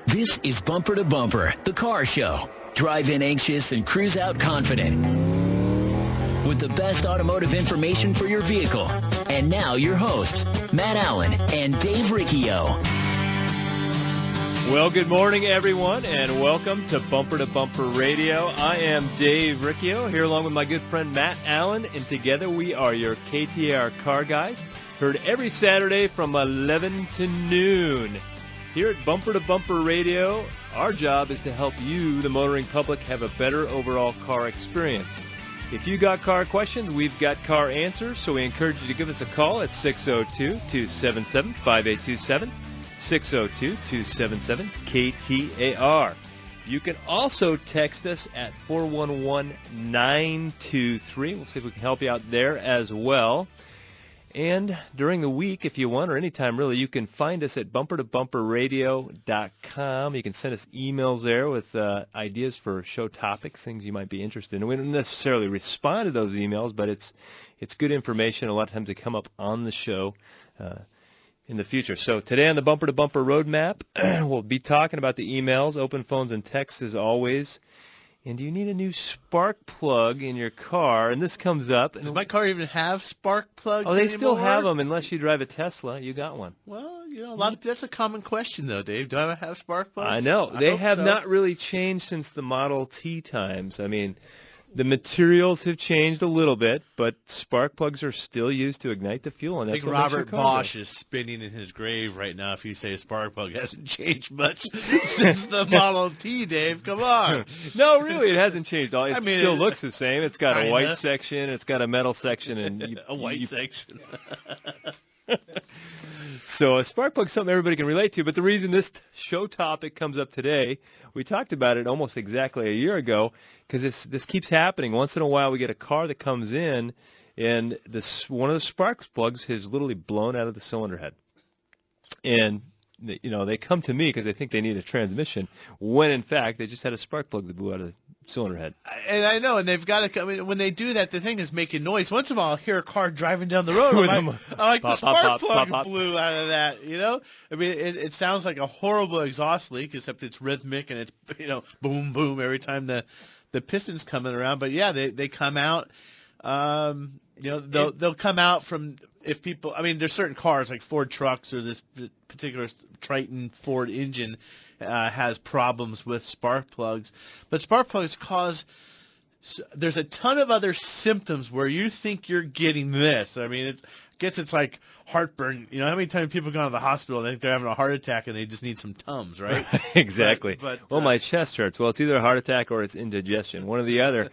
This is Bumper to Bumper, the car show. Drive in anxious and cruise out confident. With the best automotive information for your vehicle. And now your hosts, Matt Allen and Dave Riccio. Well, good morning, everyone, and welcome to Bumper Radio. I am Dave Riccio, here along with my good friend Matt Allen, and together we are your KTAR car guys, heard every Saturday from 11 to noon. Here at Bumper Radio, our job is to help you, the motoring public, have a better overall car experience. If you got car questions, we've got car answers, so we encourage you to give us a call at 602-277-5827. 602-277-KTAR. You can also text us at 411-923. We'll see if we can help you out there as well. And during the week, if you want, or anytime really, you can find us at bumpertobumperradio.com. You can send us emails there with ideas for show topics, things you might be interested in. We don't necessarily respond to those emails, but it's good information. A lot of times they come up on the show in the future. So today on the Bumper to Bumper Roadmap, we'll be talking about the emails, open phones, and texts as always. And do you need a new spark plug in your car? And this comes up. Does my car even have spark plugs Oh, they anymore? still have them unless you drive a Tesla. You got one. Well, you know, that's a common question, though, Dave. Do I have spark plugs? I know. They have not really changed since the Model T times. I mean, the materials have changed a little bit, but spark plugs are still used to ignite the fuel, and I that's think what makes your Robert car Bosch go. is spinning in his grave right now if you say a spark plug hasn't changed much since the Model T, Dave. Come on. No, really, it hasn't changed. It still it looks the same. It's got kinda. a white section. It's got a metal section. And A white section. So a spark plug is something everybody can relate to, but the reason this show topic comes up today, we talked about it almost exactly a year ago, because this keeps happening. Once in a while we get a car that comes in, and one of the spark plugs has literally blown out of the cylinder head. And they come to me because they think they need a transmission, when in fact they just had a spark plug that blew out of the cylinder head. And I know, and they've got to. I mean, when they do that, the thing is making noise. Once in a while, I'll hear a car driving down the road. I'm like, the spark plug blew out of that. You know, I mean, it sounds like a horrible exhaust leak, except it's rhythmic and it's boom boom every time the piston's coming around. But yeah, they come out. They'll come out from if people. I mean, there's certain cars like Ford trucks or this particular Triton Ford engine. Has problems with spark plugs. But spark plugs there's a ton of other symptoms where you think you're getting this. I mean, it's like heartburn. You know, how many times people go to the hospital and they think they're having a heart attack and they just need some Tums, right? Exactly. But my chest hurts. Well, it's either a heart attack or it's indigestion, one or the other.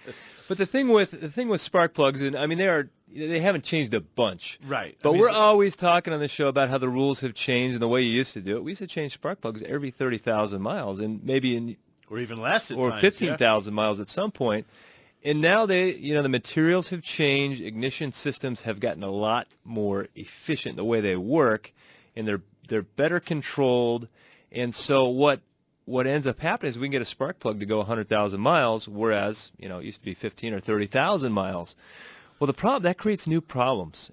But the thing with spark plugs, and I mean they haven't changed a bunch. Right. But we're always talking on the show about how the rules have changed and the way you used to do it. We used to change spark plugs every 30,000 miles, and maybe or even less at or times, 15,000 miles at some point. And now the materials have changed. Ignition systems have gotten a lot more efficient the way they work, and they're better controlled. And so what ends up happening is we can get a spark plug to go 100,000 miles, whereas it used to be 15 or 30,000 miles. Well, that creates new problems.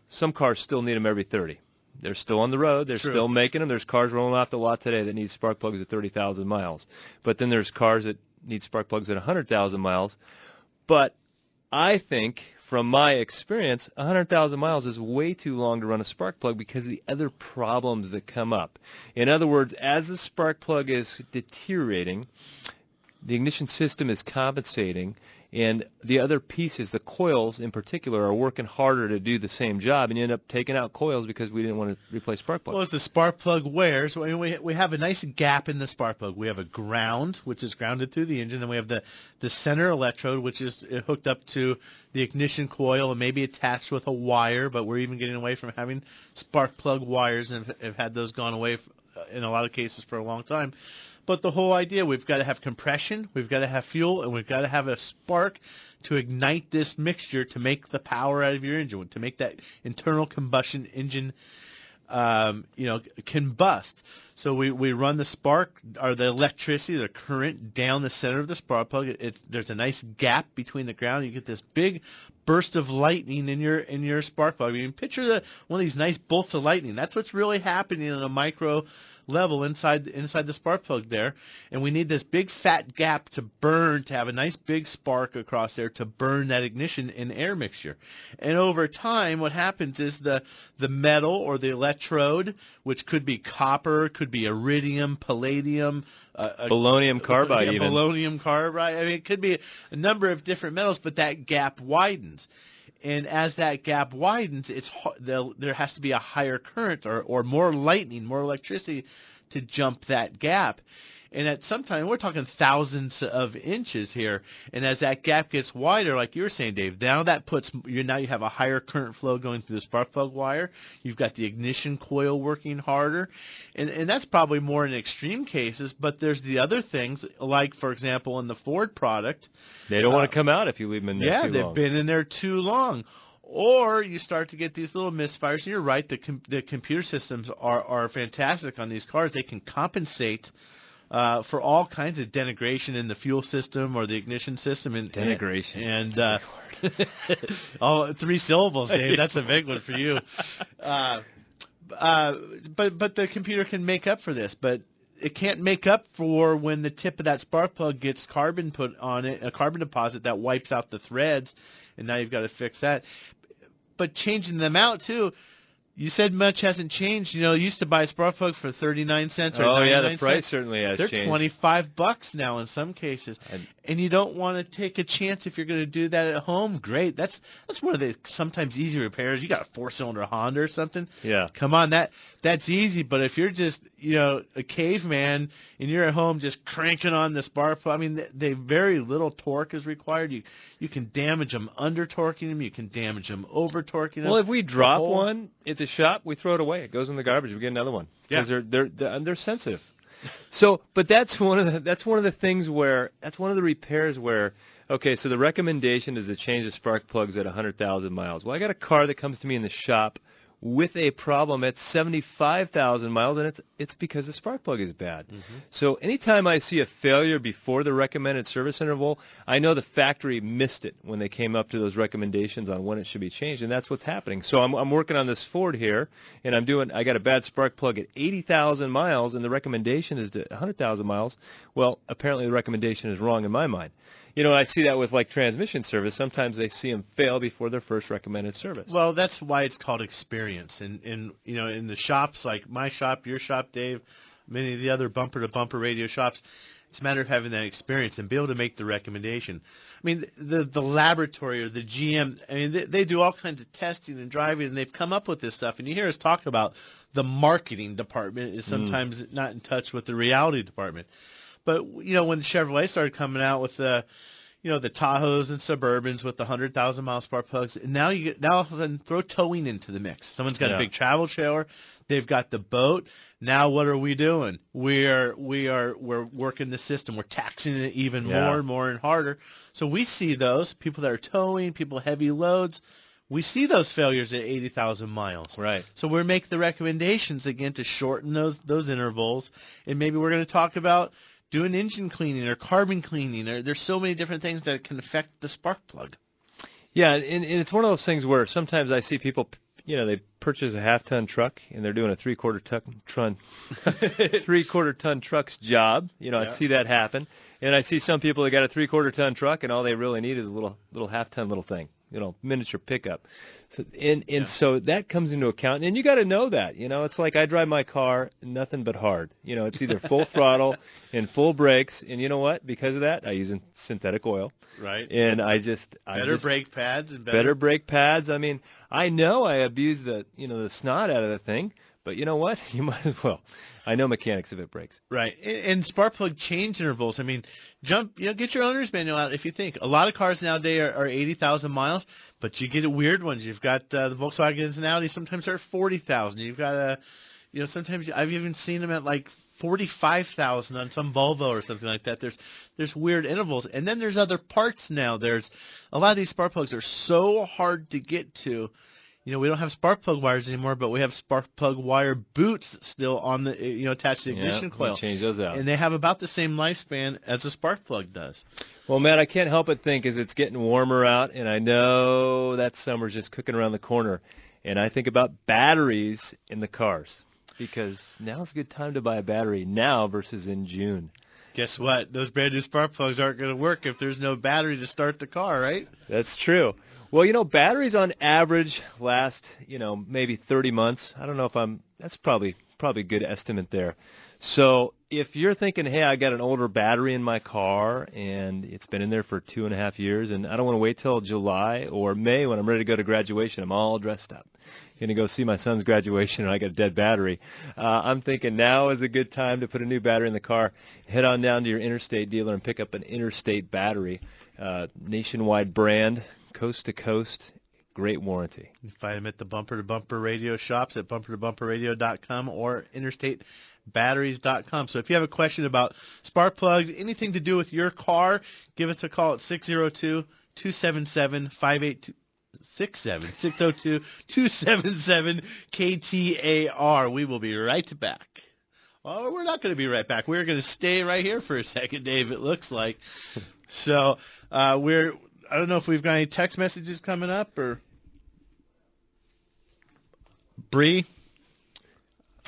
Some cars still need them every 30. They're still on the road. They're True. still making them. There's cars rolling off the lot today that need spark plugs at 30,000 miles. But then there's cars that need spark plugs at 100,000 miles. But I think, from my experience, 100,000 miles is way too long to run a spark plug because of the other problems that come up. In other words, as the spark plug is deteriorating, the ignition system is compensating, and the other pieces, the coils in particular, are working harder to do the same job, and you end up taking out coils because we didn't want to replace spark plugs. Well, as the spark plug wears, we have a nice gap in the spark plug. We have a ground, which is grounded through the engine, and we have the center electrode, which is hooked up to the ignition coil and maybe attached with a wire, but we're even getting away from having spark plug wires and have had those gone away in a lot of cases for a long time. But the whole idea, we've got to have compression, we've got to have fuel, and we've got to have a spark to ignite this mixture to make the power out of your engine, to make that internal combustion engine, combust. So we run the spark, or the electricity, the current, down the center of the spark plug. There's a nice gap between the ground. You get this big burst of lightning in your spark plug. I mean, picture one of these nice bolts of lightning. That's what's really happening in a micro level inside the spark plug there, and we need this big fat gap to burn, to have a nice big spark across there to burn that ignition and air mixture. And over time, what happens is the metal or the electrode, which could be copper, could be iridium, palladium, polonium carbide, even polonium carbide. I mean, it could be a number of different metals, but that gap widens. And as that gap widens, there has to be a higher current or more lightning, more electricity to jump that gap. And at some time, we're talking thousands of inches here. And as that gap gets wider, like you were saying, Dave, now you have a higher current flow going through the spark plug wire. You've got the ignition coil working harder. And that's probably more in extreme cases. But there's the other things, like, for example, in the Ford product. They don't want to come out if you leave them in there too long. Yeah, they've been in there too long. Or you start to get these little misfires. And you're right, the computer systems are fantastic on these cars. They can compensate for all kinds of denigration in the fuel system or the ignition system. Denigration. And all 3 syllables, Dave. That's a big one for you. But the computer can make up for this. But it can't make up for when the tip of that spark plug gets carbon put on it, a carbon deposit that wipes out the threads, and now you've got to fix that. But changing them out, too. You said much hasn't changed. You used to buy a spark plug for 39 cents or 99 cents. Oh, yeah, the price certainly has changed. They're $25 now in some cases. And you don't want to take a chance if you're going to do that at home. Great. That's one of the sometimes easy repairs. You got a 4-cylinder Honda or something. Yeah. Come on, that's easy. But if you're just, a caveman and you're at home just cranking on the spark plug, I mean, they very little torque is required. You can damage them under torquing them. You can damage them over torquing them. Well, if we drop one at the shop, we throw it away. It goes in the garbage. We get another one because they're sensitive. So, but that's one of the things where that's one of the repairs where, okay, so the recommendation is to change the spark plugs at 100,000 miles. Well, I got a car that comes to me in the shop with a problem at 75,000 miles, and it's because the spark plug is bad. Mm-hmm. So anytime I see a failure before the recommended service interval, I know the factory missed it when they came up to those recommendations on when it should be changed, and that's what's happening. So I'm working on this Ford here, and I got a bad spark plug at 80,000 miles, and the recommendation is to 100,000 miles. Well, apparently the recommendation is wrong in my mind. I see that with like transmission service. Sometimes they see them fail before their first recommended service. Well, that's why it's called experience. And in the shops, like my shop, your shop, Dave, many of the other bumper-to-bumper radio shops, it's a matter of having that experience and be able to make the recommendation. I mean, the laboratory or the GM, I mean, they do all kinds of testing and driving, and they've come up with this stuff. And you hear us talk about the marketing department is sometimes not in touch with the reality department. But, when Chevrolet started coming out with the Tahoes and Suburbans with the 100,000-mile spark plugs, and now all of a sudden throw towing into the mix. Someone's got a big travel trailer. They've got the boat. Now what are we doing? We're working the system. We're taxing it even more and more and harder. So we see those people that are towing, people heavy loads. We see those failures at 80,000 miles. Right. So we're making the recommendations again to shorten those intervals, and maybe we're going to talk about doing engine cleaning or carbon cleaning. There's so many different things that can affect the spark plug. Yeah, and it's one of those things where sometimes I see people, they purchase a half-ton truck and they're doing a three-quarter ton truck's job. I see that happen. And I see some people that got a three-quarter ton truck and all they really need is a little half-ton little thing. Miniature pickup. So so that comes into account, and you got to know that. It's like I drive my car nothing but hard. It's either full throttle and full brakes, and you know what? Because of that, I use synthetic oil. Right. And better brake pads and better brake pads. I mean, I know I abuse the snot out of the thing, but you know what? You might as well. I know mechanics if it breaks. Right. And spark plug change intervals. I mean, get your owner's manual out if you think. A lot of cars nowadays are 80,000 miles, but you get weird ones. You've got the Volkswagens and Audis. Sometimes they're 40,000. You've got sometimes I've even seen them at like 45,000 on some Volvo or something like that. There's weird intervals. And then there's other parts now. There's a lot of these spark plugs are so hard to get to. We don't have spark plug wires anymore, but we have spark plug wire boots still on the attached to the ignition coil. We change those out. And they have about the same lifespan as a spark plug does. Well, Matt, I can't help but think as it's getting warmer out, and I know that summer's just cooking around the corner, and I think about batteries in the cars. because now's a good time to buy a battery now versus in June. Guess what? Those brand new spark plugs aren't going to work if there's no battery to start the car, right? That's true. Well, batteries on average last, maybe 30 months. I don't know if that's probably a good estimate there. So if you're thinking, hey, I got an older battery in my car and it's been in there for 2.5 years and I don't want to wait till July or May when I'm ready to go to graduation, I'm all dressed up, going to go see my son's graduation and I got a dead battery. I'm thinking now is a good time to put a new battery in the car. Head on down to your Interstate dealer and pick up an Interstate battery, nationwide brand, coast to coast, great warranty. You can find them at the Bumper to Bumper Radio shops at bumpertobumperradio.com or interstatebatteries.com. So if you have a question about spark plugs, anything to do with your car, give us a call at 602-277-5867. 602-277 KTAR. We will be right back. Well, we're not going to be right back. We're going to stay right here for a second, Dave, it looks like. So I don't know if we've got any text messages coming up or Bree.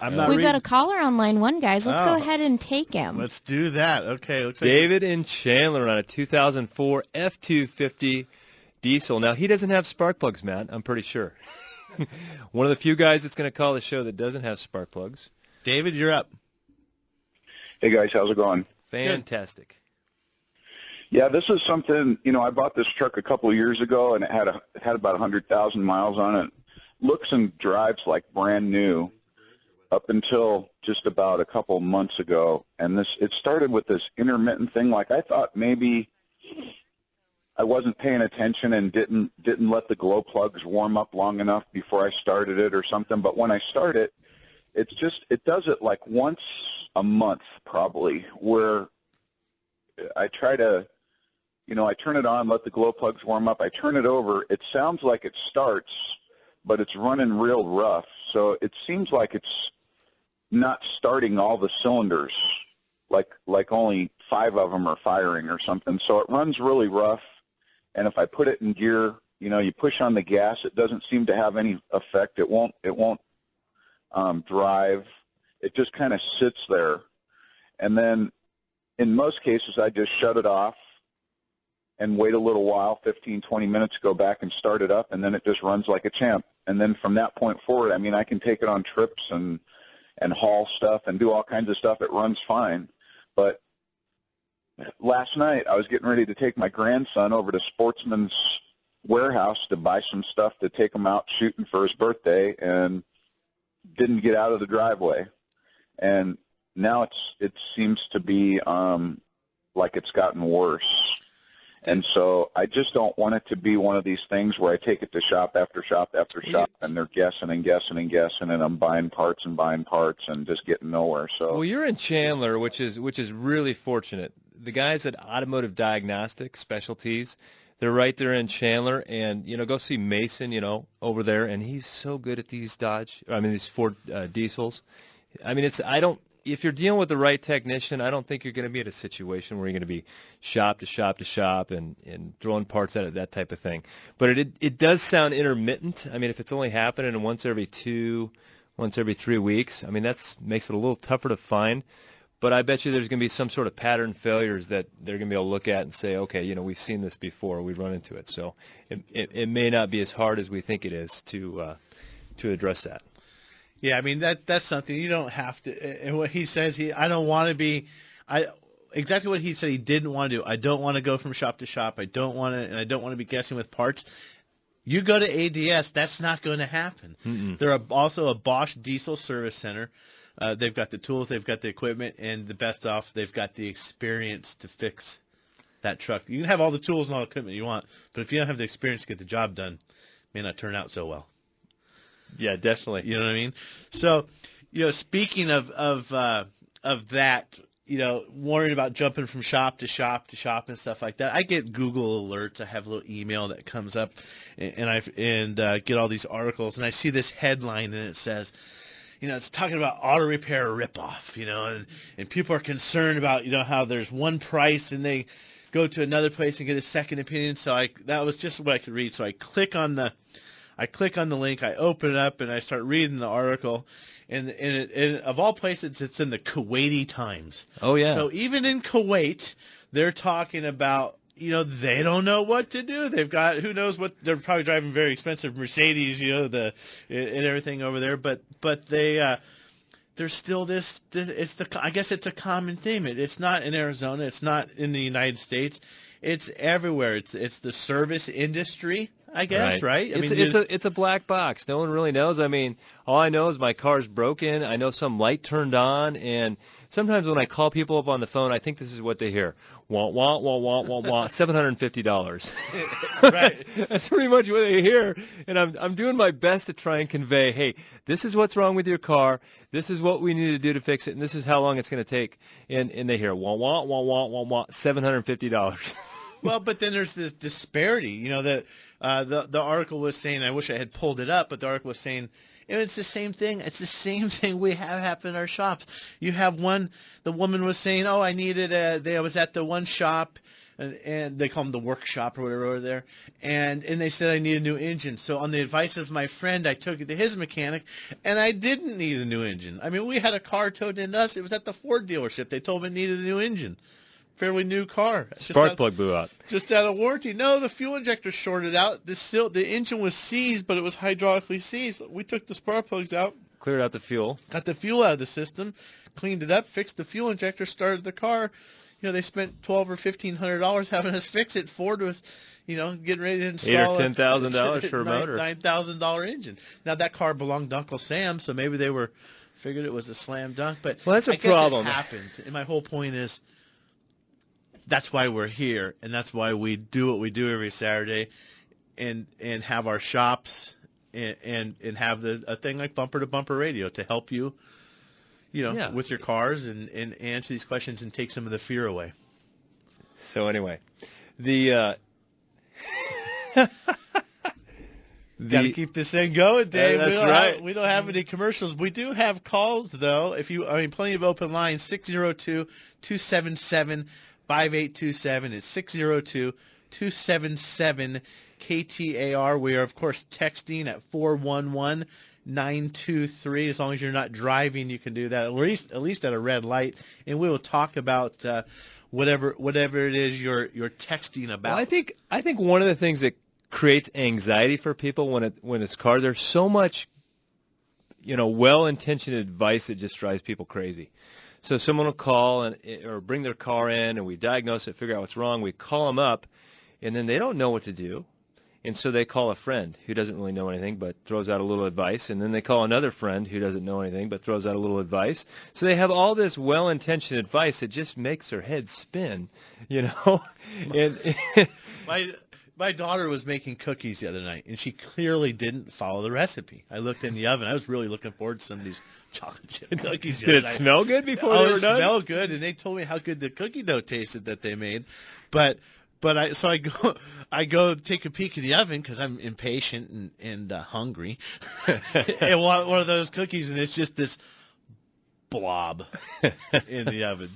We've got a caller on line 1, guys. Let's go ahead and take him. Let's do that. Okay. Looks like David in Chandler on a 2004 F-250 diesel. Now, he doesn't have spark plugs, Matt, I'm pretty sure. One of the few guys that's going to call the show that doesn't have spark plugs. David, you're up. Hey, guys. How's it going? Fantastic. Yeah, this is something, I bought this truck a couple of years ago, and it had about 100,000 miles on it. Looks and drives like brand new up until just about a couple of months ago. And it started with this intermittent thing. Like I thought maybe I wasn't paying attention and didn't let the glow plugs warm up long enough before I started it or something. But when I start it, it does it like once a month probably, where I try to, I turn it on, let the glow plugs warm up. I turn it over. It sounds like it starts, but it's running real rough. So it seems like it's not starting all the cylinders, like only 5 of them are firing or something. So it runs really rough. And if I put it in gear, you push on the gas, it doesn't seem to have any effect. It won't drive. It just kind of sits there. And then in most cases, I just shut it off and wait a little while, 15, 20 minutes, go back and start it up, and then it just runs like a champ. And then from that point forward, I can take it on trips and haul stuff and do all kinds of stuff. It runs fine. But last night I was getting ready to take my grandson over to Sportsman's Warehouse to buy some stuff to take him out shooting for his birthday, and didn't get out of the driveway. And now it seems to be like it's gotten worse. And so I just don't want it to be one of these things where I take it to shop after shop after shop, and they're guessing and guessing and guessing, and I'm buying parts and just getting nowhere. So well, you're in Chandler, which is really fortunate. The guys at Automotive Diagnostic Specialties, they're right there in Chandler, and go see Mason, over there, and he's so good at these these Ford diesels. If you're dealing with the right technician, I don't think you're going to be in a situation where you're going to be shop to shop to shop and throwing parts at it, that type of thing. But it does sound intermittent. If it's only happening once every 3 weeks, that makes it a little tougher to find. But I bet you there's going to be some sort of pattern failures that they're going to be able to look at and say, okay, we've seen this before, we've run into it. So it may not be as hard as we think it is to address that. Yeah, that's something you don't have to. And what he says, I don't want to be. Exactly what he said he didn't want to do. I don't want to go from shop to shop. I don't want to be guessing with parts. You go to ADS, that's not going to happen. Mm-mm. They're also a Bosch diesel service center. They've got the tools, they've got the equipment, and the best off, they've got the experience to fix that truck. You can have all the tools and all the equipment you want, but if you don't have the experience to get the job done, it may not turn out so well. Yeah, definitely. You know what I mean? So, speaking of that, worrying about jumping from shop to shop to shop and stuff like that, I get Google alerts. I have a little email that comes up, and get all these articles, and I see this headline, and it says, it's talking about auto repair ripoff, and people are concerned about, how there's one price and they go to another place and get a second opinion. So that was just what I could read. So I click on the link, I open it up, and I start reading the article, And of all places, it's in the Kuwaiti Times. Oh, yeah. So even in Kuwait, they're talking about, they don't know what to do. They've got, who knows what, they're probably driving very expensive Mercedes, and everything over there. But there's still this, I guess it's a common theme. It's not in Arizona. It's not in the United States. It's everywhere. It's the service industry, I guess, right? It's a black box. No one really knows. I mean, all I know is my car's broken. I know some light turned on, and sometimes when I call people up on the phone, I think this is what they hear. Wah, wah, wah, wah, wah, wah, $750. Right. That's pretty much what they hear. And I'm doing my best to try and convey, hey, this is what's wrong with your car. This is what we need to do to fix it, and this is how long it's going to take. And they hear, wah, wah, wah, wah, wah, wah, $750. Well, but then there's this disparity. The article was saying, I wish I had pulled it up, but the article was saying, it's the same thing. It's the same thing we have happen in our shops. You have the woman was saying, I needed I was at the one shop, and they call them the workshop or whatever over there, and they said I need a new engine. So on the advice of my friend, I took it to his mechanic, and I didn't need a new engine. I mean, we had a car towed into us. It was at the Ford dealership. They told me it needed a new engine. Fairly new car. Spark plug blew out. Just out of warranty. No, the fuel injector shorted out. The engine was seized, but it was hydraulically seized. We took the spark plugs out. Cleared out the fuel. Got the fuel out of the system, cleaned it up, fixed the fuel injector, started the car. They spent $1,200 or $1,500 having us fix it. Ford was, getting ready to install $8,000 or $10,000 for a motor. $9,000 engine. Now that car belonged to Uncle Sam, so maybe they figured it was a slam dunk. But that's a I problem. Guess it happens. And my whole point is, that's why we're here, and that's why we do what we do every Saturday, and have our shops and have a thing like Bumper to Bumper Radio to help you, with your cars and answer these questions and take some of the fear away. So anyway, the got to keep this thing going, Dave. That's right. We don't have any commercials. We do have calls though. Plenty of open lines. 602-277. 5827 is 602-277 KTAR. We are, of course, texting at 411-923. As long as you're not driving, you can do that, at least at a red light. And we will talk about whatever it is you're texting about. Well, I think one of the things that creates anxiety for people when it's car, there's so much, well-intentioned advice that just drives people crazy. So someone will call or bring their car in, and we diagnose it, figure out what's wrong. We call them up, and then they don't know what to do. And so they call a friend who doesn't really know anything but throws out a little advice. And then they call another friend who doesn't know anything but throws out a little advice. So they have all this well-intentioned advice that just makes their head spin, And My daughter was making cookies the other night, and she clearly didn't follow the recipe. I looked in the oven. I was really looking forward to some of these chocolate chip cookies. Did it smell good before they were done? It smelled good, and they told me how good the cookie dough tasted that they made. But I go take a peek in the oven because I'm impatient and hungry, and want one of those cookies, and it's just this blob in the oven.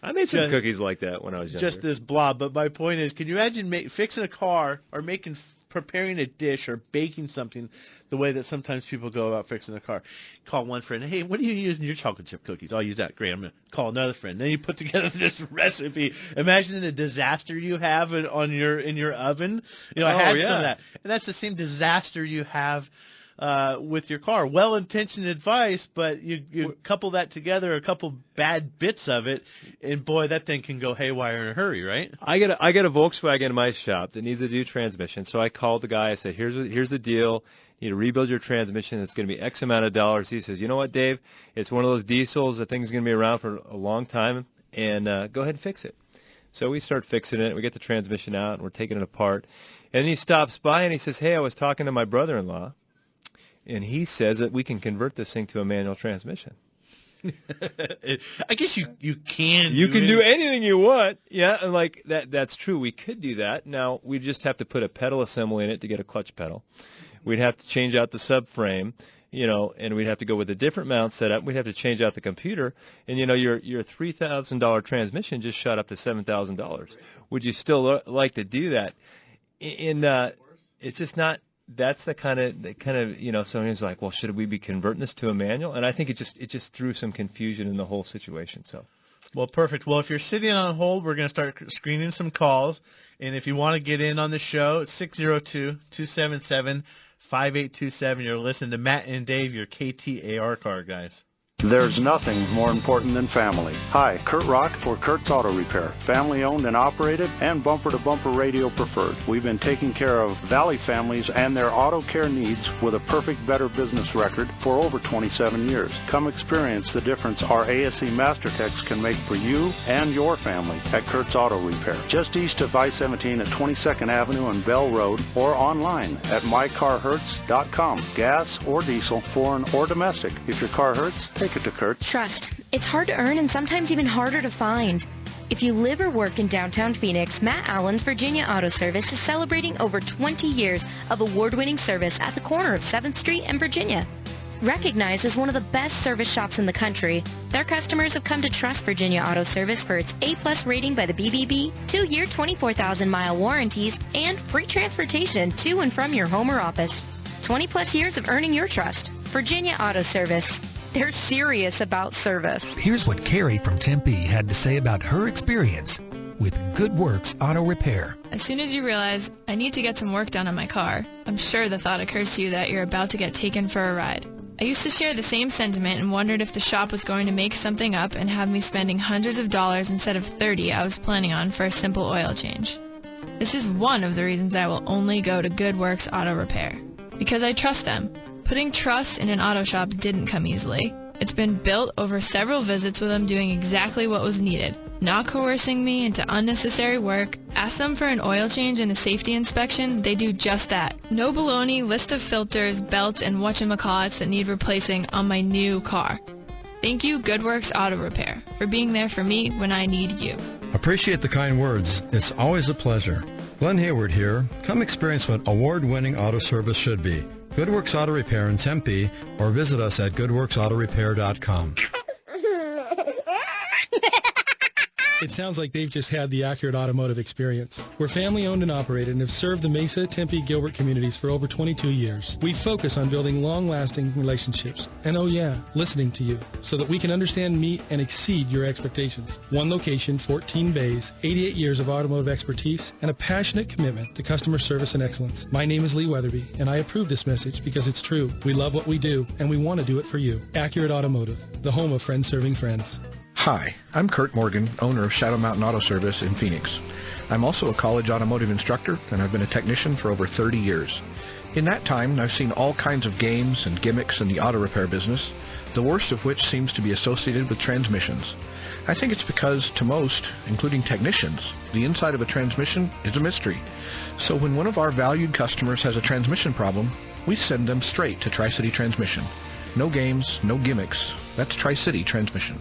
I made some cookies like that when I was younger. Just this blob. But my point is, can you imagine fixing a car or preparing a dish or baking something the way that sometimes people go about fixing a car? Call one friend, hey, what are you using in your chocolate chip cookies? I'll use that. Great. I'm going to call another friend. Then you put together this recipe. Imagine the disaster you have in your oven. I had some of that. And that's the same disaster you have with your car. Well-intentioned advice, but you couple that together, a couple bad bits of it, and boy, that thing can go haywire in a hurry, right? I got a Volkswagen in my shop that needs a new transmission, so I called the guy. I said, here's the deal. You need to rebuild your transmission. It's going to be X amount of dollars. He says, you know what, Dave? It's one of those diesels. The thing's going to be around for a long time, and go ahead and fix it. So we start fixing it. We get the transmission out, and we're taking it apart. And he stops by, and he says, hey, I was talking to my brother-in-law, and he says that we can convert this thing to a manual transmission. I guess you can. You can do anything you want. Yeah, and that's true. We could do that. Now, we just have to put a pedal assembly in it to get a clutch pedal. We'd have to change out the subframe, and we'd have to go with a different mount setup. We'd have to change out the computer. And, your $3,000 transmission just shot up to $7,000. Would you still like to do that? It's just not that's the kind of someone's like, well, should we be converting this to a manual? And I think it just threw some confusion in the whole situation. So. Well, perfect. Well, if you're sitting on hold, we're going to start screening some calls. And if you want to get in on the show, it's 602-277-5827. You're listening to Matt and Dave, your KTAR car guys. There's nothing more important than family. Hi, Kurt Rock for Kurt's Auto Repair. Family owned and operated and bumper-to-bumper radio preferred. We've been taking care of Valley families and their auto care needs with a perfect Better Business record for over 27 years. Come experience the difference our ASE Master Techs can make for you and your family at Kurt's Auto Repair. Just east of I-17 at 22nd Avenue and Bell Road, or online at mycarhurts.com. Gas or diesel, foreign or domestic. If your car hurts, take it to Kurt's. Trust. It's hard to earn and sometimes even harder to find. If you live or work in downtown Phoenix, Matt Allen's Virginia Auto Service is celebrating over 20 years of award-winning service at the corner of 7th Street and Virginia. Recognized as one of the best service shops in the country, their customers have come to trust Virginia Auto Service for its A+ rating by the BBB, 2-year 24,000-mile warranties, and free transportation to and from your home or office. 20-plus years of earning your trust. Virginia Auto Service. They're serious about service. Here's what Carrie from Tempe had to say about her experience with Good Works Auto Repair. As soon as you realize, I need to get some work done on my car, I'm sure the thought occurs to you that you're about to get taken for a ride. I used to share the same sentiment and wondered if the shop was going to make something up and have me spending hundreds of dollars instead of $30 I was planning on for a simple oil change. This is one of the reasons I will only go to Good Works Auto Repair. Because I trust them. Putting trust in an auto shop didn't come easily. It's been built over several visits with them doing exactly what was needed, not coercing me into unnecessary work. Ask them for an oil change and a safety inspection, they do just that. No baloney, list of filters, belts, and whatchamacallits that need replacing on my new car. Thank you, Good Works Auto Repair, for being there for me when I need you. Appreciate the kind words. It's always a pleasure. Glenn Hayward here. Come experience what award-winning auto service should be. Good Works Auto Repair in Tempe, or visit us at goodworksautorepair.com. It sounds like they've just had the accurate automotive experience. We're family-owned and operated and have served the Mesa, Tempe, Gilbert communities for over 22 years. We focus on building long-lasting relationships and, oh yeah, listening to you so that we can understand, meet, and exceed your expectations. One location, 14 bays, 88 years of automotive expertise, and a passionate commitment to customer service and excellence. My name is Lee Weatherby, and I approve this message because it's true. We love what we do, and we want to do it for you. Accurate Automotive, the home of friends serving friends. Hi, I'm Kurt Morgan, owner of Shadow Mountain Auto Service in Phoenix. I'm also a college automotive instructor, and I've been a technician for over 30 years. In that time, I've seen all kinds of games and gimmicks in the auto repair business, the worst of which seems to be associated with transmissions. I think it's because, to most, including technicians, the inside of a transmission is a mystery. So when one of our valued customers has a transmission problem, we send them straight to Tri-City Transmission. No games, no gimmicks. That's Tri-City Transmission.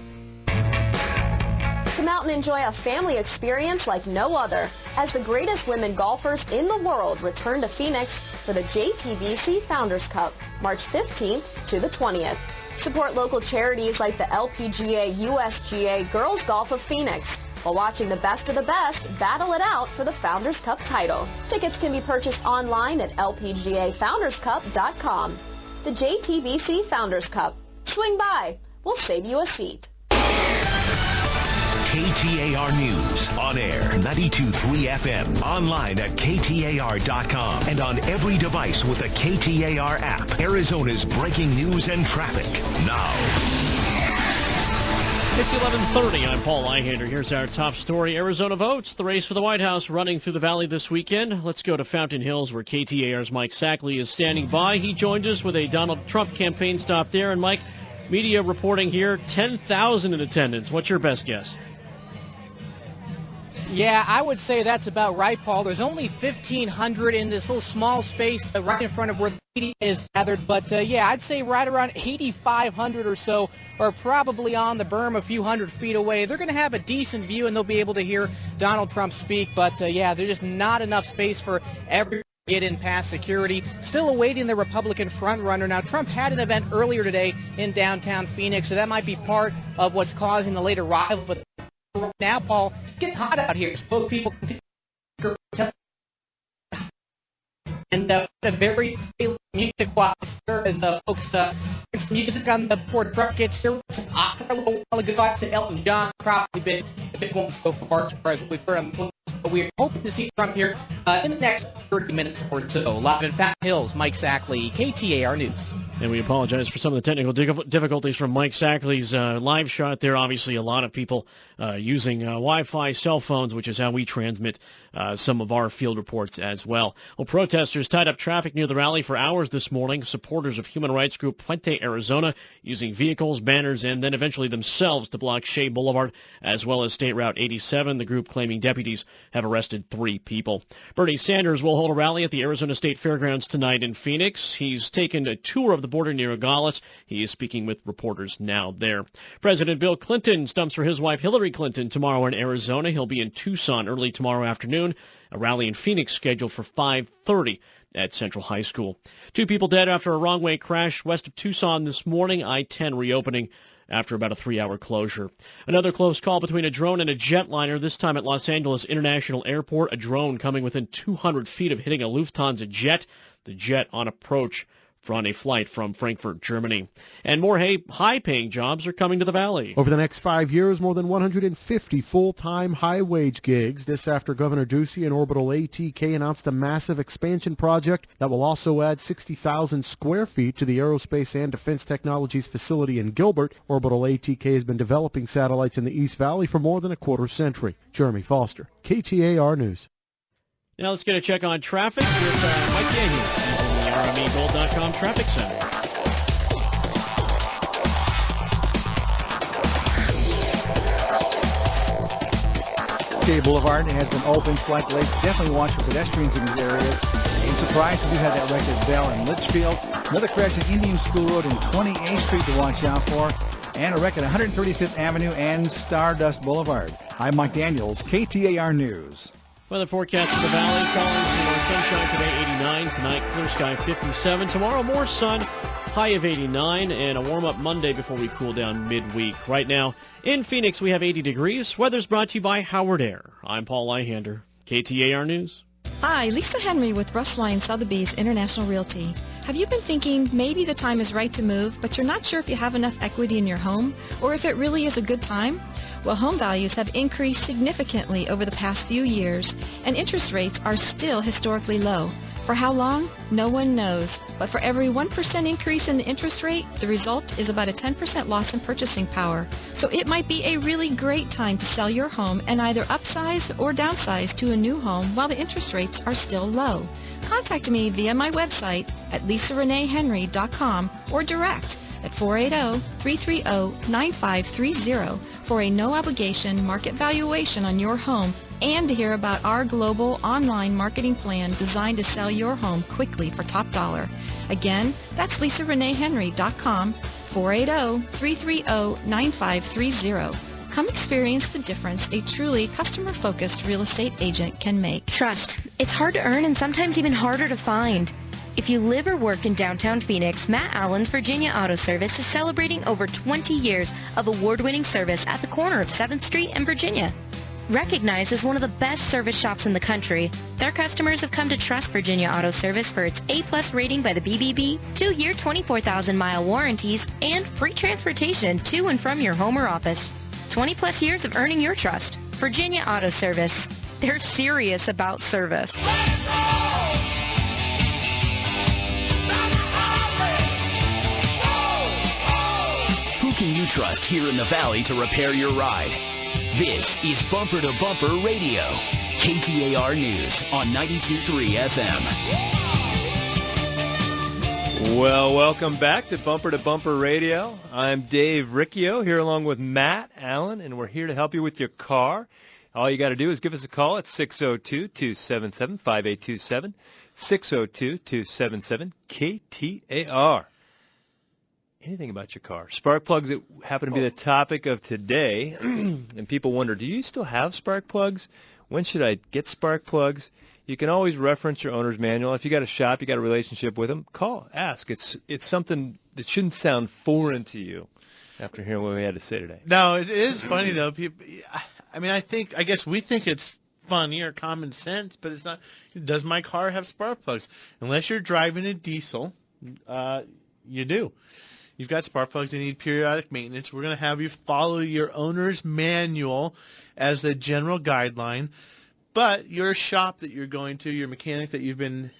Come out and enjoy a family experience like no other as the greatest women golfers in the world return to Phoenix for the JTBC Founders Cup, March 15th to the 20th. Support local charities like the LPGA USGA Girls Golf of Phoenix while watching the best of the best battle it out for the Founders Cup title. Tickets can be purchased online at lpgafounderscup.com. The JTBC Founders Cup. Swing by. We'll save you a seat. KTAR News, on air, 92.3 FM, online at KTAR.com, and on every device with the KTAR app. Arizona's breaking news and traffic, now. It's 11:30. I'm Paul Eihander. Here's our top story. Arizona votes. The race for the White House running through the valley this weekend. Let's go to Fountain Hills, where KTAR's Mike Sackley is standing by. He joins us with a Donald Trump campaign stop there. And, Mike, media reporting here, 10,000 in attendance. What's your best guess? Yeah, I would say that's about right, Paul. There's only 1,500 in this little small space right in front of where the media is gathered. But, yeah, I'd say right around 8,500 or so are probably on the berm a few hundred feet away. They're going to have a decent view, and they'll be able to hear Donald Trump speak. But, yeah, there's just not enough space for everyone to get in past security. Still awaiting the Republican frontrunner. Now, Trump had an event earlier today in downtown Phoenix, so that might be part of what's causing the late arrival. But now, Paul, it's getting hot out here. Both people and a very music-wise as the folks some music on the Ford truck kits. There was some opera a little while ago. I said Elton John, probably been a big one so far, as far as we've heard. But we're hoping to see from here in the next 30 minutes or so. Live in Fountain Hills, Mike Sackley, KTAR News. And we apologize for some of the technical difficulties from Mike Sackley's live shot there. Obviously, a lot of people using Wi-Fi cell phones, which is how we transmit some of our field reports as well. Well, protesters tied up traffic near the rally for hours this morning. Supporters of human rights group Tempe, Arizona, using vehicles, banners, and then eventually themselves to block Shea Boulevard, as well as State Route 87. The group claiming deputies have arrested 3 people. Bernie Sanders will hold a rally at the Arizona State Fairgrounds tonight in Phoenix. He's taken a tour of the border near Nogales. He is speaking with reporters now there. President Bill Clinton stumps for his wife Hillary Clinton tomorrow in Arizona. He'll be in Tucson early tomorrow afternoon. A rally in Phoenix scheduled for 5:30 at Central High School. 2 people dead after a wrong-way crash west of Tucson this morning. I-10 reopening after about a 3-hour closure. Another close call between a drone and a jetliner, this time at Los Angeles International Airport. A drone coming within 200 feet of hitting a Lufthansa jet. The jet on approach on a flight from Frankfurt, Germany. And more high-paying jobs are coming to the Valley. Over the next 5 years, more than 150 full-time, high-wage gigs. This after Governor Ducey and Orbital ATK announced a massive expansion project that will also add 60,000 square feet to the Aerospace and Defense Technologies facility in Gilbert. Orbital ATK has been developing satellites in the East Valley for more than a quarter century. Jeremy Foster, KTAR News. Now let's get a check on traffic with Mike Daniels using the RMEGold.com Traffic Center. KTAR Boulevard has been open, slight delays. Definitely watch for pedestrians in these areas. In Surprise, we do have that wreck at Bell and Litchfield. Another crash at Indian School Road and 28th Street to watch out for. And a wreck at 135th Avenue and Stardust Boulevard. I'm Mike Daniels, KTAR News. Weather forecast for the Valley, calling for sunshine today, 89. Tonight, clear sky, 57. Tomorrow, more sun, high of 89. And a warm-up Monday before we cool down midweek. Right now, in Phoenix, we have 80 degrees. Weather's brought to you by Howard Air. I'm Paul Lyhander, KTAR News. Hi, Lisa Henry with Russ Lyon Sotheby's International Realty. Have you been thinking maybe the time is right to move, but you're not sure if you have enough equity in your home or if it really is a good time? Well, home values have increased significantly over the past few years, and interest rates are still historically low. For how long? No one knows. But for every 1% increase in the interest rate, the result is about a 10% loss in purchasing power. So it might be a really great time to sell your home and either upsize or downsize to a new home while the interest rates are still low. Contact me via my website at lisareneehenry.com or direct at 480-330-9530 for a no-obligation market valuation on your home and to hear about our global online marketing plan designed to sell your home quickly for top dollar. Again, that's lisareneehenry.com, 480-330-9530. Come experience the difference a truly customer-focused real estate agent can make. Trust. It's hard to earn and sometimes even harder to find. If you live or work in downtown Phoenix, Matt Allen's Virginia Auto Service is celebrating over 20 years of award-winning service at the corner of 7th Street and Virginia. Recognized as one of the best service shops in the country, their customers have come to trust Virginia Auto Service for its A+ rating by the BBB, 2-year 24,000-mile warranties, and free transportation to and from your home or office. 20-plus years of earning your trust. Virginia Auto Service. They're serious about service. Who can you trust here in the Valley to repair your ride? This is Bumper to Bumper Radio, KTAR News on 92.3 FM. Well, welcome back to Bumper Radio. I'm Dave Riccio here along with Matt Allen, and we're here to help you with your car. All you got to do is give us a call at 602-277-5827, 602-277-KTAR. Anything about your car. Spark plugs that happen to be the topic of today, and people wonder, do you still have spark plugs? When should I get spark plugs? You can always reference your owner's manual. If you got a shop, you got a relationship with them, call, ask. It's something that shouldn't sound foreign to you after hearing what we had to say today. No, it is funny though. People, I guess we think it's funny or common sense, but it's not. Does my car have spark plugs? Unless you're driving a diesel, you do. You've got spark plugs that need periodic maintenance. We're going to have you follow your owner's manual as a general guideline. But your shop that you're going to, your mechanic that you've been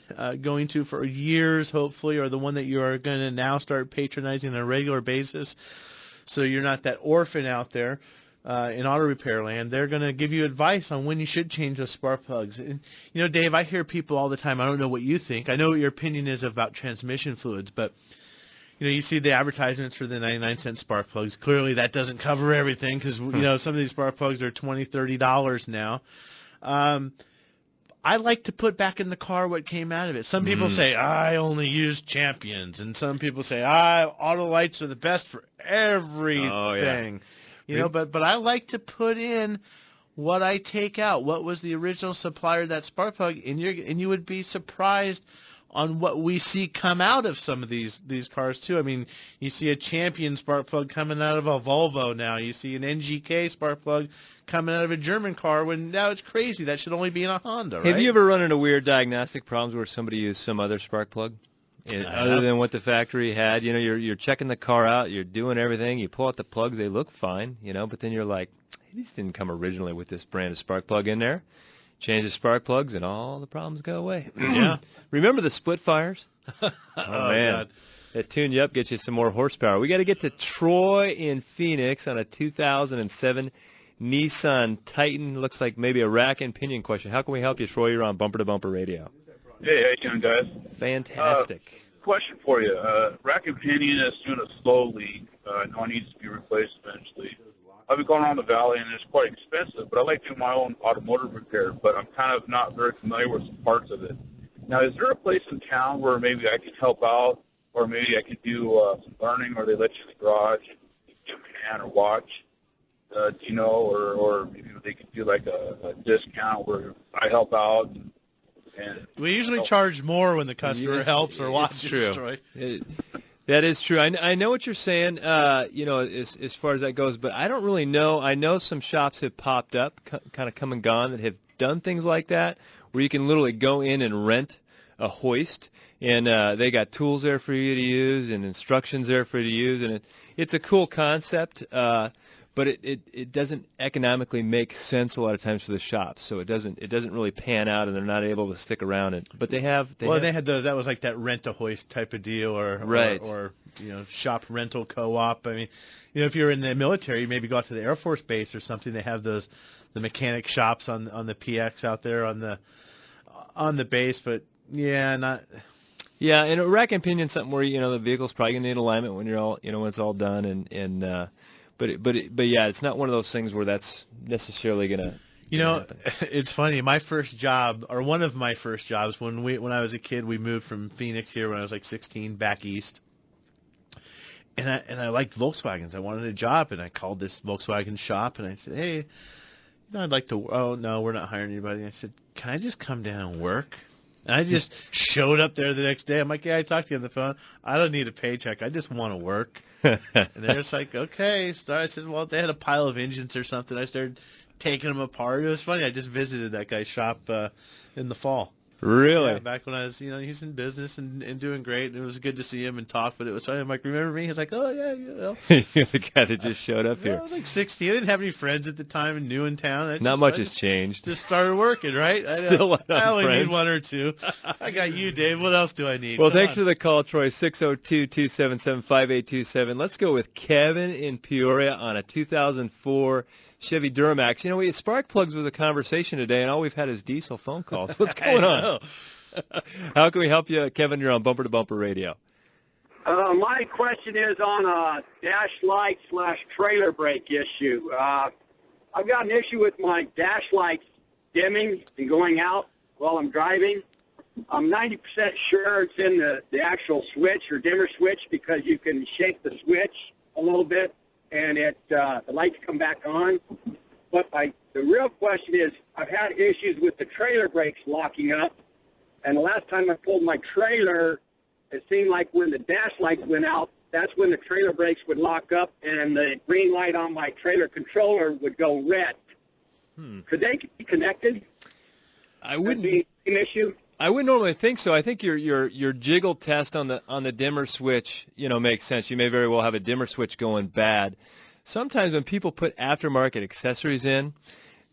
going to for years, hopefully, or the one that you are going to now start patronizing on a regular basis, so you're not that orphan out there in auto repair land, they're going to give you advice on when you should change those spark plugs. And, you know, Dave, I hear people all the time, I don't know what you think. I know what your opinion is about transmission fluids, but, you know, you see the advertisements for the 99-cent spark plugs. Clearly that doesn't cover everything because, you know, some of these spark plugs are $20, $30 now. I like to put back in the car what came out of it. Some people say, I only use Champions. And some people say, auto lights are the best for everything. Oh, yeah. You know, but I like to put in what I take out. What was the original supplier of that spark plug? And you would be surprised on what we see come out of some of these cars, too. I mean, you see a Champion spark plug coming out of a Volvo now. You see an NGK spark plug coming out of a German car when now it's crazy. That should only be in a Honda, right? Have you ever run into weird diagnostic problems where somebody used some other spark plug other than what the factory had? You know, you're checking the car out, you're doing everything, you pull out the plugs, they look fine, you know, but then you're like, hey, these didn't come originally with this brand of spark plug in there. Change the spark plugs and all the problems go away. Yeah. Remember the split fires? Oh, man. God. That tune you up, get you some more horsepower. We got to get to Troy in Phoenix on a 2007 Nissan Titan. Looks like maybe a rack and pinion question. How can we help you, Troy? You're on Bumper to Bumper Radio. Hey, how you doing, guys? Fantastic. Question for you. Rack and pinion is doing a slow leak. I know it needs to be replaced eventually. I've been going around the valley, and it's quite expensive, but I like doing my own automotive repair, but I'm kind of not very familiar with some parts of it. Now, is there a place in town where maybe I could help out, or maybe I could do some learning, or they let you in the garage, give them a hand or watch? Do you know, or maybe they could do like a discount where I help out? And we usually charge more when the customer helps or watches. True. That is true. I know what you're saying, you know, as far as that goes, but I don't really know. I know some shops have popped up, kind of come and gone, that have done things like that, where you can literally go in and rent a hoist, and they got tools there for you to use and instructions there for you to use, and it's a cool concept. But it doesn't economically make sense a lot of times for the shops, so it doesn't really pan out, and they're not able to stick around. But they had those. That was like that rent a hoist type of deal, or you know, shop rental co-op. I mean, you know, if you're in the military, maybe go out to the Air Force Base or something. They have the mechanic shops on the PX out there on the base. But yeah, not. Yeah, and a rack and pinion, something where, you know, the vehicle's probably gonna need alignment when when it's all done, But yeah, it's not one of those things where that's necessarily gonna. You know, it's funny. My first job, or one of my first jobs, when I was a kid, we moved from Phoenix here when I was like 16 back east, and I liked Volkswagens. I wanted a job, and I called this Volkswagen shop, and I said, hey, you know, I'd like to. Oh no, we're not hiring anybody. I said, can I just come down and work? And I just showed up there the next day. I'm like, yeah, I talked to you on the phone. I don't need a paycheck. I just want to work. And they're just like, okay, start. I said, well, they had a pile of engines or something. I started taking them apart. It was funny. I just visited that guy's shop in the fall. Really? Yeah, back when I was, you know, he's in business and doing great. And it was good to see him and talk. But it was funny. I'm like, remember me? He's like, oh, yeah, you know. You're the guy that just showed up here. I was like 16. I didn't have any friends at the time and new in town. Not much has changed. Just started working, right? Still I only friends. need one or two. I got you, Dave. What else do I need? Well, thanks for the call, Troy. 602-277-5827. Let's go with Kevin in Peoria on a 2004 Chevy Duramax. You know, spark plugs was a conversation today, and all we've had is diesel phone calls. What's going on? How can we help you, Kevin? You're on Bumper to Bumper Radio. My question is on a dash light / trailer brake issue. I've got an issue with my dash lights dimming and going out while I'm driving. I'm 90% sure it's in the actual switch or dimmer switch, because you can shake the switch a little bit and the lights come back on. But the real question is, I've had issues with the trailer brakes locking up. And the last time I pulled my trailer, it seemed like when the dash lights went out, that's when the trailer brakes would lock up and the green light on my trailer controller would go red. Could they be connected? I wouldn't be an issue. I wouldn't normally think so. I think your jiggle test on the dimmer switch, makes sense. You may very well have a dimmer switch going bad. Sometimes when people put aftermarket accessories in,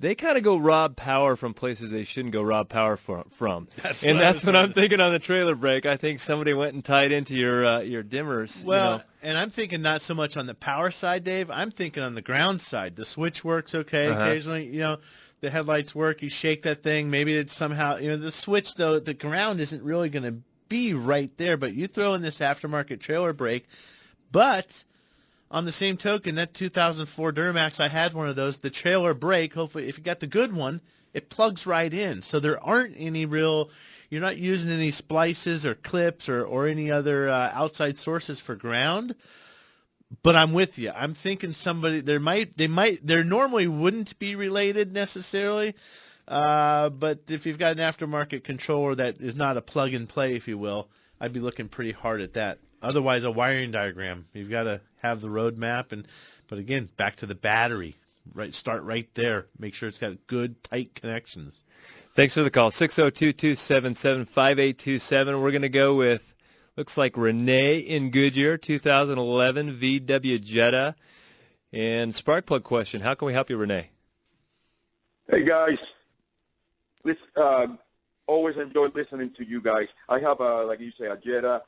they kind of go rob power from places they shouldn't go rob power from. That's what I'm thinking on the trailer brake. I think somebody went and tied into your dimmers. Well, and I'm thinking not so much on the power side, Dave. I'm thinking on the ground side. The switch works okay occasionally. The headlights work. You shake that thing. Maybe it's somehow, the switch, though, the ground isn't really going to be right there. But you throw in this aftermarket trailer brake. But on the same token, that 2004 Duramax, I had one of those. The trailer brake, hopefully, if you got the good one, it plugs right in. So there aren't any real, you're not using any splices or clips or any other outside sources for ground. But I'm with you. I'm thinking there normally wouldn't be related necessarily. But if you've got an aftermarket controller that is not a plug and play, if you will, I'd be looking pretty hard at that. Otherwise, a wiring diagram. You've got to have the road map. But again, back to the battery. Right, start right there. Make sure it's got good, tight connections. Thanks for the call. 602-277-5827. We're going to go with, looks like Renee in Goodyear, 2011 VW Jetta. And spark plug question. How can we help you, Renee? Hey, guys. Always enjoy listening to you guys. I have, like you say, a Jetta.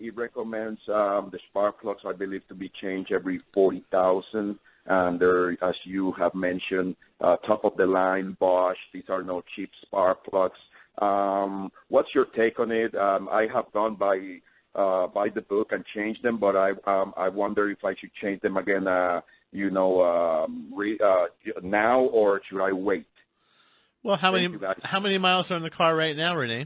It recommends the spark plugs, I believe, to be changed every 40,000. And they're, as you have mentioned, top of the line Bosch. These are no cheap spark plugs. What's your take on it? I have gone by the book and changed them, but I wonder if I should change them again, now, or should I wait? Well, how many miles are in the car right now, Renee?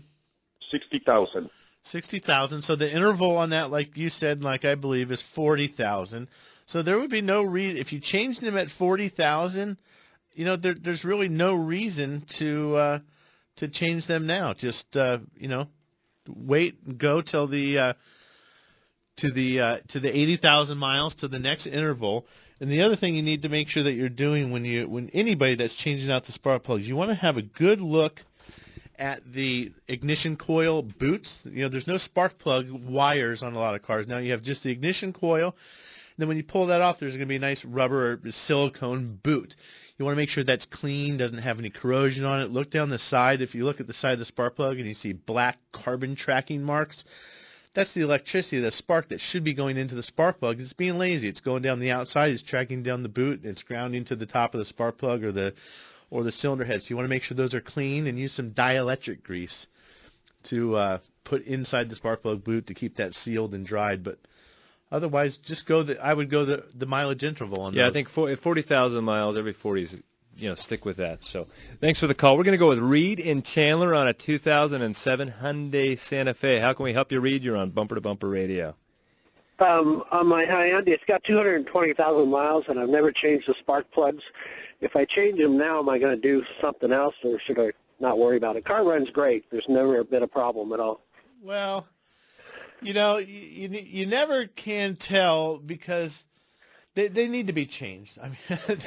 60,000. 60,000. So the interval on that, like you said, like I believe, is 40,000. So there would be no reason if you changed them at 40,000. There's really no reason to change them now. Just wait and go till the to the 80,000 miles to the next interval. And the other thing you need to make sure that you're doing when anybody that's changing out the spark plugs, you want to have a good look at the ignition coil boots. There's no spark plug wires on a lot of cars. Now you have just the ignition coil. And then when you pull that off, there's going to be a nice rubber or silicone boot. You want to make sure that's clean, doesn't have any corrosion on it. Look down the side. If you look at the side of the spark plug and you see black carbon tracking marks, that's the electricity, the spark that should be going into the spark plug. It's being lazy. It's going down the outside. It's tracking down the boot. And it's grounding to the top of the spark plug or the cylinder head. So you want to make sure those are clean and use some dielectric grease to put inside the spark plug boot to keep that sealed and dried. But otherwise, just I would go the mileage interval on those. Yeah, I think 40,000 miles every 40 is, stick with that. So thanks for the call. We're going to go with Reed in Chandler on a 2007 Hyundai Santa Fe. How can we help you, Reed? You're on Bumper to Bumper Radio. On my Hyundai, it's got 220,000 miles, and I've never changed the spark plugs. If I change them now, am I going to do something else, or should I not worry about it? Car runs great. There's never been a problem at all. Well, you never can tell because they need to be changed. I mean,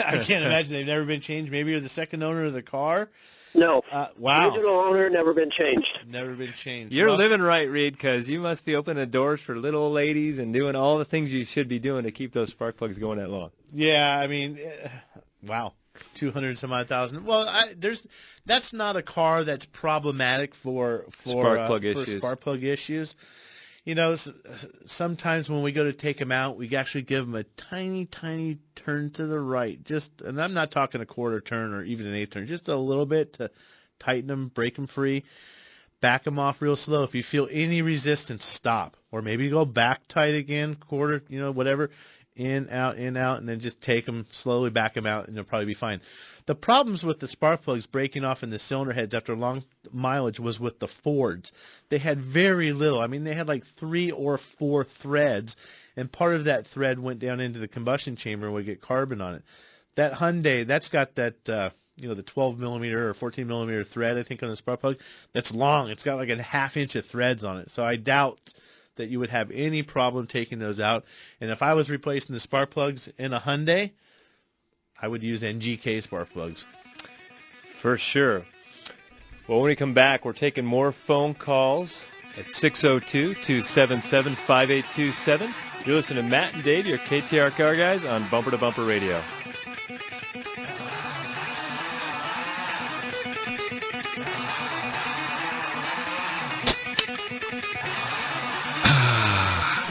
I can't imagine they've never been changed. Maybe you're the second owner of the car. No. Wow. Original owner, never been changed. Never been changed. You're living right, Reed, because you must be opening the doors for little old ladies and doing all the things you should be doing to keep those spark plugs going that long. Yeah, I mean, wow. 200 some odd thousand. Well, that's not a car that's problematic for spark plug issues. Sometimes when we go to take them out, we actually give them a tiny, tiny turn to the right. And I'm not talking a quarter turn or even an eighth turn, just a little bit to tighten them, break them free, back them off real slow. If you feel any resistance, stop. Or maybe go back tight again, quarter, whatever. In, out, and then just take them slowly, back them out, and they'll probably be fine. The problems with the spark plugs breaking off in the cylinder heads after long mileage was with the Fords. They had very little. I mean, they had like 3 or 4 threads, and part of that thread went down into the combustion chamber and would get carbon on it. That Hyundai, that's got that, the 12 millimeter or 14 millimeter thread, I think, on the spark plug. That's long. It's got like a half inch of threads on it. So I doubt that you would have any problem taking those out. And if I was replacing the spark plugs in a Hyundai, I would use NGK spark plugs. For sure. Well, when we come back, we're taking more phone calls at 602-277-5827. You're listening to Matt and Dave, your KTAR car guys, on Bumper to Bumper Radio.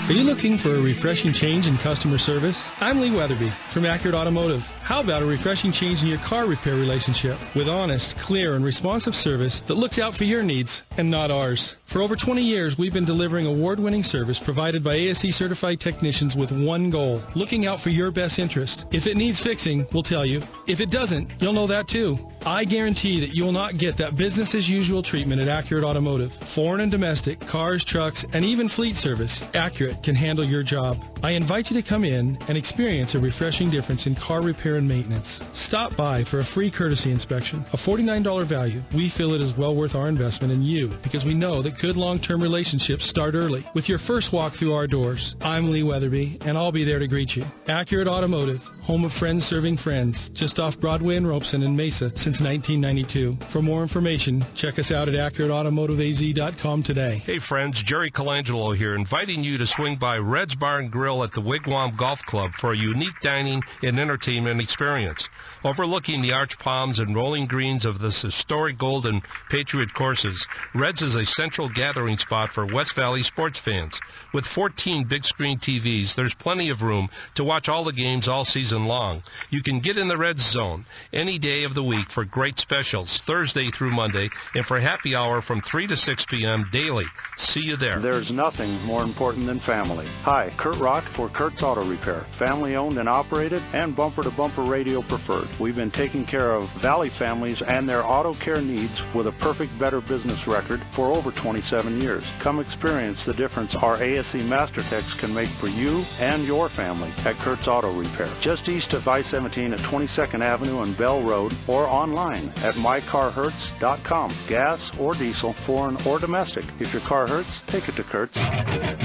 Are you looking for a refreshing change in customer service? I'm Lee Weatherby from Acura Automotive. How about a refreshing change in your car repair relationship with honest, clear, and responsive service that looks out for your needs and not ours? For over 20 years, we've been delivering award-winning service provided by ASE-certified technicians with one goal, looking out for your best interest. If it needs fixing, we'll tell you. If it doesn't, you'll know that too. I guarantee that you will not get that business-as-usual treatment at Acura Automotive. Foreign and domestic, cars, trucks, and even fleet service, Acura can handle your job. I invite you to come in and experience a refreshing difference in car repair and maintenance. Stop by for a free courtesy inspection. A $49 value. We feel it is well worth our investment in you because we know that good long-term relationships start early with your first walk through our doors. I'm Lee Weatherby, and I'll be there to greet you. Accurate Automotive, home of friends serving friends, just off Broadway and Robeson in Mesa since 1992. For more information, check us out at AccurateAutomotiveAZ.com today. Hey friends, Jerry Colangelo here, inviting you to swing by Red's Bar and Grill at the Wigwam Golf Club for a unique dining and entertainment experience. Overlooking the arch palms and rolling greens of this historic Golden Patriot courses, Red's is a central gathering spot for West Valley sports fans. With 14 big screen TVs, there's plenty of room to watch all the games all season long. You can get in the Reds zone any day of the week for great specials, Thursday through Monday, and for happy hour from 3 to 6 p.m. daily. See you there. There's nothing more important than family. Hi, Kurt Rock for Kurt's Auto Repair. Family owned and operated and bumper-to-bumper radio preferred. We've been taking care of Valley families and their auto care needs with a perfect Better Business record for over 27 years. Come experience the difference our ASE Master Techs can make for you and your family at Kurt's Auto Repair. Just east of I-17 at 22nd Avenue and Bell Road, or online at mycarhurts.com. Gas or diesel, foreign or domestic. If your car hurts, take it to Kurt's.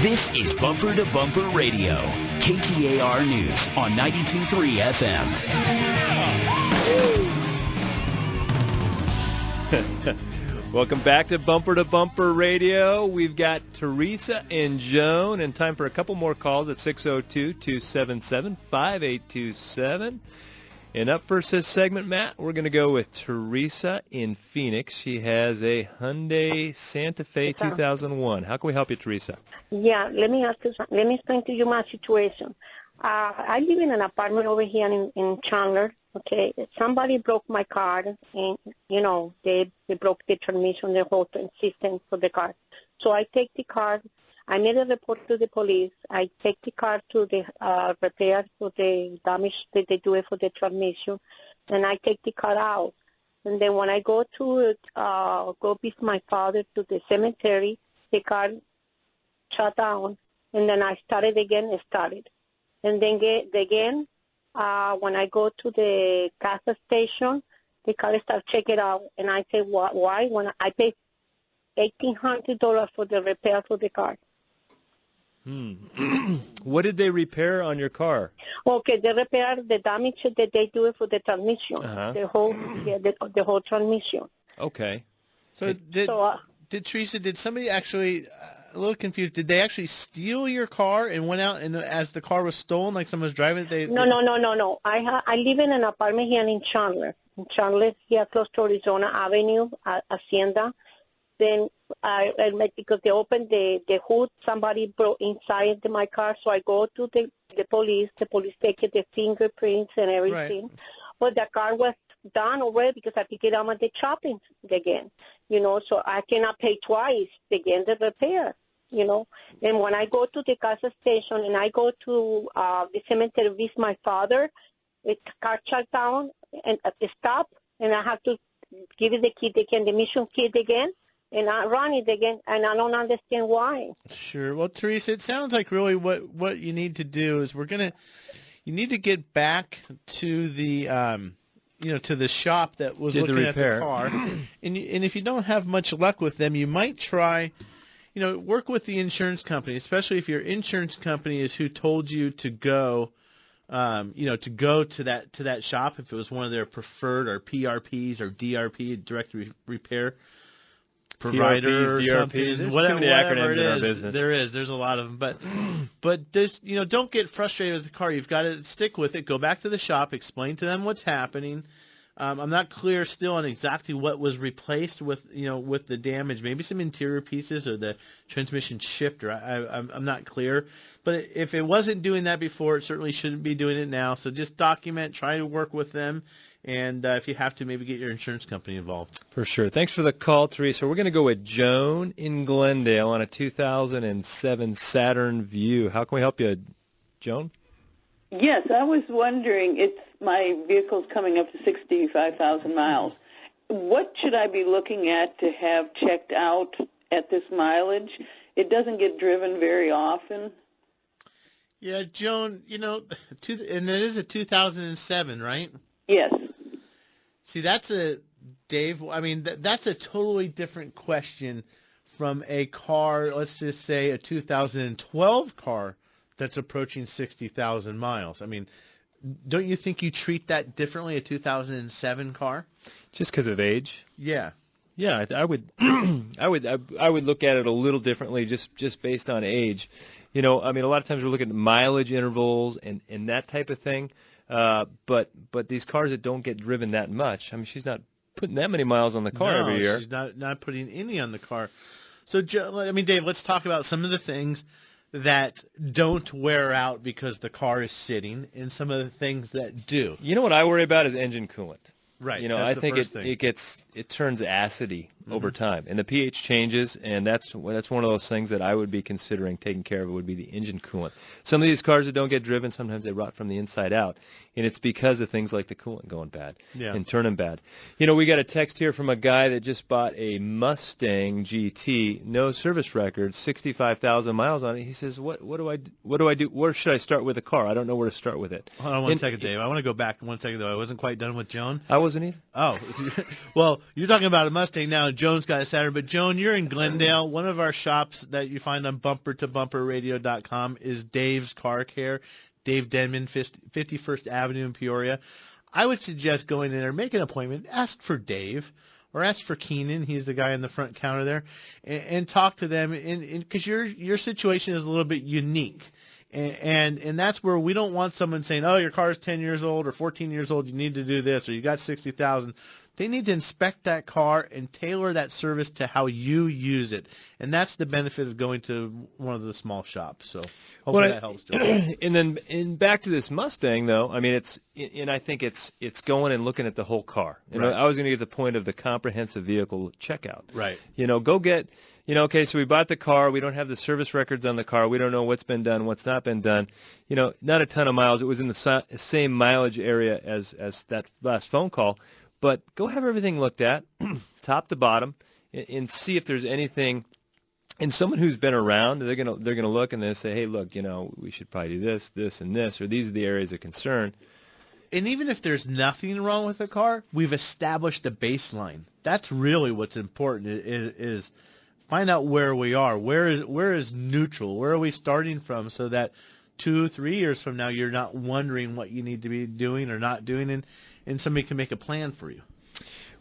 This is Bumper to Bumper Radio, KTAR News on 92.3 FM. Welcome back to Bumper Radio. We've got Teresa and Joan, and time for a couple more calls at 602-277-5827. And up first this segment, Matt, we're going to go with Teresa in Phoenix. She has a Hyundai Santa Fe 2001. How can we help you, Teresa? Yeah, let me explain to you my situation. I live in an apartment over here in Chandler. Okay, somebody broke my car, and they broke the transmission, the whole system for the car. So I take the car. I made a report to the police. I take the car to the repair for the damage that they do it for the transmission, and I take the car out. And then when I go to go visit my father to the cemetery, the car shut down, and then I started again. And then again, when I go to the gas station, the car starts checking out, and I say, why? When I pay $1,800 for the repair for the car. What did they repair on your car? Okay, they repair the damage that they do for the transmission, the whole transmission. Okay. So did Teresa? Did somebody actually? A little confused. Did they actually steal your car and went out and as the car was stolen, like someone was driving it? No. I live in an apartment here in Chandler. In Chandler, here close to Arizona Avenue, Hacienda. Then because they opened the hood, somebody broke inside my car, so I go to the police. The police take the fingerprints and everything. Right. But the car was done already because I picked it up at the shopping again. So I cannot pay twice again the repair. And when I go to the gas station and I go to the cemetery with my father, the car shut down and stop, and I have to give it the key again, the mission key again. And I run it again, and I don't understand why. Sure. Well, Teresa, it sounds like really what you need to do is you need to get back to the to the shop that was looking at the car, and if you don't have much luck with them, you might try, work with the insurance company, especially if your insurance company is who told you to go, to go to that shop if it was one of their preferred or PRPs or DRP, direct repair provider or PRPs, something. DRPs. There's Whatever, too many acronyms it in our is. business. There's a lot of them. But just, don't get frustrated with the car. You've got to stick with it. Go back to the shop. Explain to them what's happening. I'm not clear still on exactly what was replaced with the damage. Maybe some interior pieces or the transmission shifter. I'm not clear. But if it wasn't doing that before, it certainly shouldn't be doing it now. So just document, try to work with them, and if you have to, maybe get your insurance company involved. For sure. Thanks for the call, Teresa. We're going to go with Joan in Glendale on a 2007 Saturn Vue. How can we help you, Joan? Yes, I was wondering, my vehicle's coming up to 65,000 miles. What should I be looking at to have checked out at this mileage? It doesn't get driven very often. Yeah, Joan, and it is a 2007, right? Yes. See, that's a totally different question from a car, let's just say a 2012 car that's approaching 60,000 miles. I mean, don't you think you treat that differently, a 2007 car? Just because of age? Yeah. Yeah, I would I would look at it a little differently just based on age. A lot of times we're looking at mileage intervals and that type of thing. But these cars that don't get driven that much, I mean, she's not putting that many miles on the car every year. She's not putting any on the car. So, Dave, let's talk about some of the things that don't wear out because the car is sitting, and some of the things that do. You know what I worry about is engine coolant. Right. I think it turns acidy over time, and the pH changes, and that's one of those things that I would be considering taking care of. It would be the engine coolant. Some of these cars that don't get driven, sometimes they rot from the inside out, and it's because of things like the coolant going bad and turning bad. We got a text here from a guy that just bought a Mustang GT, no service record, 65,000 miles on it. He says, "What do I do? Where should I start with the car? I don't know where to start with it." Hold on one second, Dave. I want to go back 1 second though. I wasn't quite done with Joan. I wasn't either. Oh, well, you're talking about a Mustang now. Joan's got a Saturn, but Joan, you're in Glendale. One of our shops that you find on bumpertobumperradio.com is Dave's Car Care. Dave Denman, 51st Avenue in Peoria. I would suggest going in there, make an appointment, ask for Dave, or ask for Keenan. He's the guy in the front counter there, and talk to them. Because your situation is a little bit unique. And that's where we don't want someone saying, oh, your car is 10 years old or 14 years old, you need to do this, or you got 60,000. They need to inspect that car and tailor that service to how you use it. And that's the benefit of going to one of the small shops. So hopefully that helps, Joe. And back to this Mustang, though, I mean, I think it's going and looking at the whole car. Right. I was going to get the point of the comprehensive vehicle checkout. Right. Go get, okay, so we bought the car. We don't have the service records on the car. We don't know what's been done, what's not been done. Not a ton of miles. It was in the same mileage area as that last phone call. But go have everything looked at, top to bottom, and see if there's anything. And someone who's been around, they're gonna look and they say, hey, look, we should probably do this, this, and this, or these are the areas of concern. And even if there's nothing wrong with the car, we've established a baseline. That's really what's important. Is find out where we are. Where is neutral? Where are we starting from? So that 2-3 years from now, you're not wondering what you need to be doing or not doing, and somebody can make a plan for you.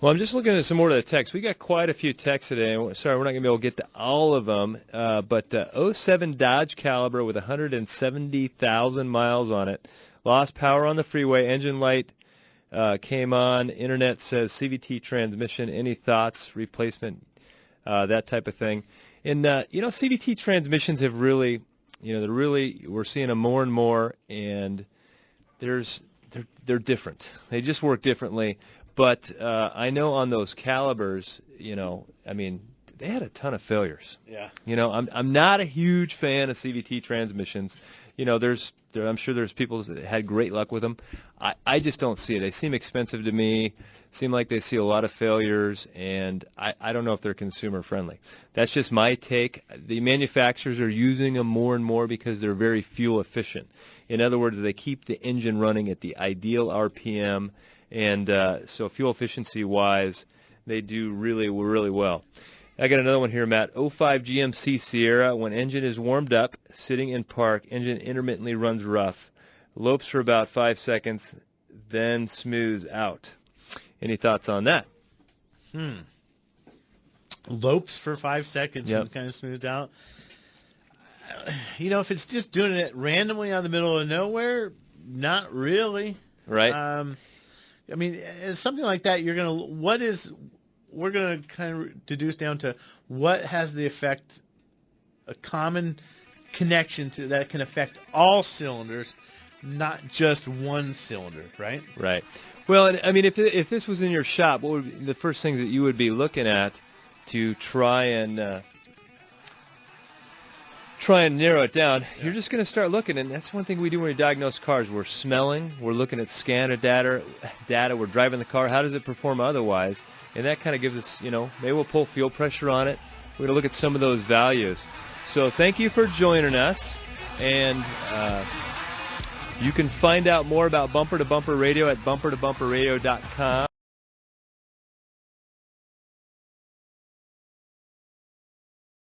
Well, I'm just looking at some more of the texts. We got quite a few texts today. Sorry, we're not going to be able to get to all of them. But 07 Dodge Caliber with 170,000 miles on it. Lost power on the freeway. Engine light came on. Internet says CVT transmission. Any thoughts? Replacement? That type of thing. And, CVT transmissions have really, we're seeing them more and more, and they're different. They just work differently. But I know on those Calibers, they had a ton of failures. Yeah. I'm not a huge fan of CVT transmissions. I'm sure there's people that had great luck with them. I just don't see it. They seem expensive to me. Seem like they see a lot of failures, and I don't know if they're consumer friendly. That's just my take. The manufacturers are using them more and more because they're very fuel efficient. In other words, they keep the engine running at the ideal RPM, and so fuel efficiency wise, they do really, really well. I got another one here, Matt. 05 GMC Sierra, when engine is warmed up, sitting in park, engine intermittently runs rough, lopes for about 5 seconds, then smooths out. Any thoughts on that? lopes for 5 seconds and kind of smoothed out. If it's just doing it randomly out of the middle of nowhere, not really. Right. It's something like that. We're gonna kind of deduce down to what has the effect, a common connection to that can affect all cylinders, not just one cylinder, right? Right. Well, if this was in your shop, what would be the first things that you would be looking at to try and narrow it down? Yeah. You're just going to start looking, and that's one thing we do when we diagnose cars. We're smelling, we're looking at scanner data, we're driving the car. How does it perform otherwise? And that kind of gives us, maybe we'll pull fuel pressure on it. We're going to look at some of those values. So thank you for joining us, and you can find out more about Bumper to Bumper Radio at bumpertobumperradio.com.